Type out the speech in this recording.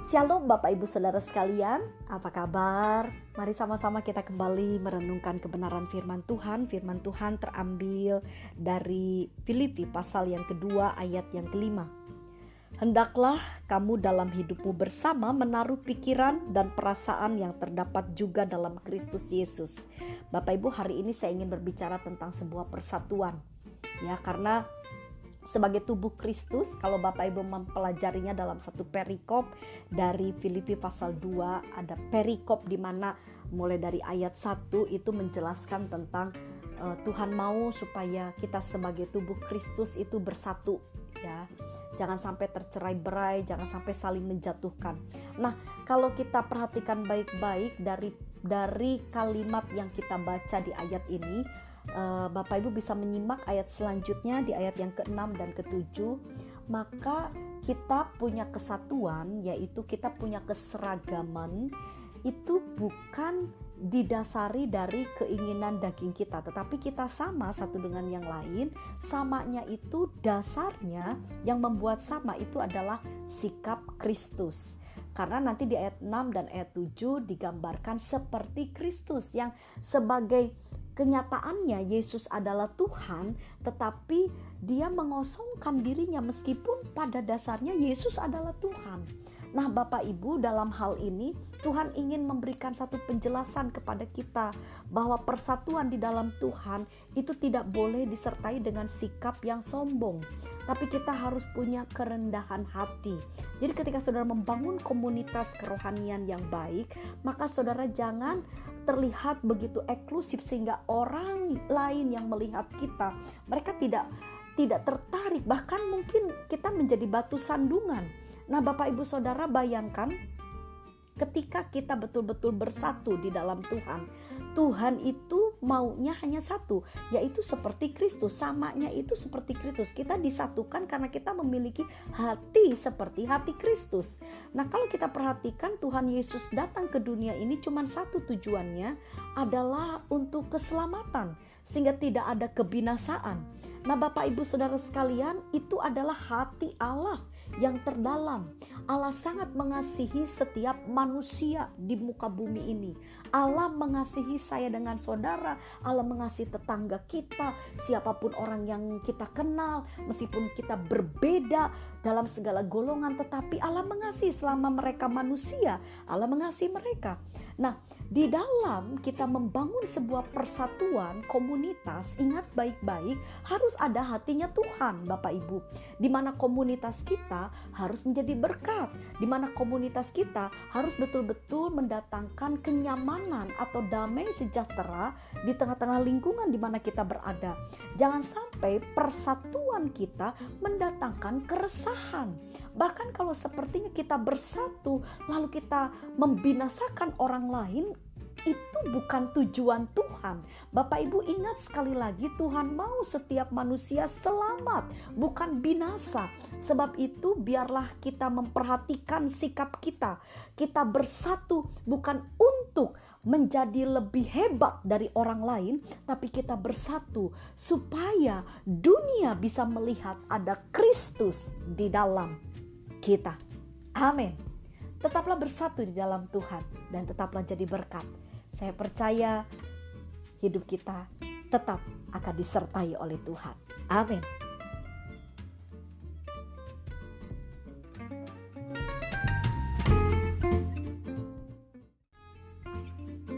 Shalom Bapak Ibu Saudara sekalian, apa kabar? Mari sama-sama kita kembali merenungkan kebenaran firman Tuhan. Firman Tuhan terambil dari Filipi pasal yang kedua ayat yang kelima. Hendaklah kamu dalam hidupmu bersama menaruh pikiran dan perasaan yang terdapat juga dalam Kristus Yesus. Bapak Ibu, hari ini saya ingin berbicara tentang sebuah persatuan. Ya, karena sebagai tubuh Kristus, kalau Bapak Ibu mempelajarinya dalam satu perikop dari Filipi pasal 2, ada perikop di mana mulai dari ayat 1 itu menjelaskan tentang Tuhan mau supaya kita sebagai tubuh Kristus itu bersatu, ya. Jangan sampai tercerai-berai, jangan sampai saling menjatuhkan. Nah, kalau kita perhatikan baik-baik dari kalimat yang kita baca di ayat ini, Bapak Ibu bisa menyimak ayat selanjutnya di ayat yang ke-6 dan ke-7. Maka kita punya kesatuan, yaitu kita punya keseragaman, itu bukan didasari dari keinginan daging kita, tetapi kita sama satu dengan yang lain. Samanya itu dasarnya, yang membuat sama itu adalah sikap Kristus. Karena nanti di ayat 6 dan ayat 7 digambarkan seperti Kristus, yang sebagai kenyataannya Yesus adalah Tuhan, tetapi dia mengosongkan dirinya meskipun pada dasarnya Yesus adalah Tuhan. Nah Bapak Ibu, dalam hal ini Tuhan ingin memberikan satu penjelasan kepada kita bahwa persatuan di dalam Tuhan itu tidak boleh disertai dengan sikap yang sombong, tapi kita harus punya kerendahan hati. Jadi ketika saudara membangun komunitas kerohanian yang baik, maka saudara jangan terlihat begitu eksklusif sehingga orang lain yang melihat kita, mereka tidak tertarik, bahkan mungkin kita menjadi batu sandungan. Nah Bapak Ibu Saudara, bayangkan ketika kita betul-betul bersatu di dalam Tuhan, Tuhan itu maunya hanya satu, yaitu seperti Kristus. Samanya itu seperti Kristus. Kita disatukan karena kita memiliki hati seperti hati Kristus. Nah kalau kita perhatikan, Tuhan Yesus datang ke dunia ini cuma satu tujuannya, adalah untuk keselamatan, sehingga tidak ada kebinasaan. Nah Bapak Ibu Saudara sekalian, itu adalah hati Allah yang terdalam. Allah sangat mengasihi setiap manusia di muka bumi ini. Allah mengasihi saya dengan saudara, Allah mengasihi tetangga kita, siapapun orang yang kita kenal, meskipun kita berbeda dalam segala golongan, tetapi Allah mengasihi selama mereka manusia, Allah mengasihi mereka. Nah, di dalam kita membangun sebuah persatuan, komunitas, ingat baik-baik, harus ada hatinya Tuhan, Bapak Ibu. Di mana komunitas kita harus menjadi berkat, di mana komunitas kita harus betul-betul mendatangkan kenyamanan atau damai sejahtera di tengah-tengah lingkungan di mana kita berada. Jangan sampai persatuan kita mendatangkan keresahan. Bahkan kalau sepertinya kita bersatu lalu kita membinasakan orang lain, itu bukan tujuan Tuhan. Bapak Ibu ingat sekali lagi, Tuhan mau setiap manusia selamat, bukan binasa. Sebab itu biarlah kita memperhatikan sikap kita. Kita bersatu bukan untuk menjadi lebih hebat dari orang lain, tapi kita bersatu supaya dunia bisa melihat ada Kristus di dalam kita. Amin. Tetaplah bersatu di dalam Tuhan dan tetaplah jadi berkat. Saya percaya hidup kita tetap akan disertai oleh Tuhan. Amin.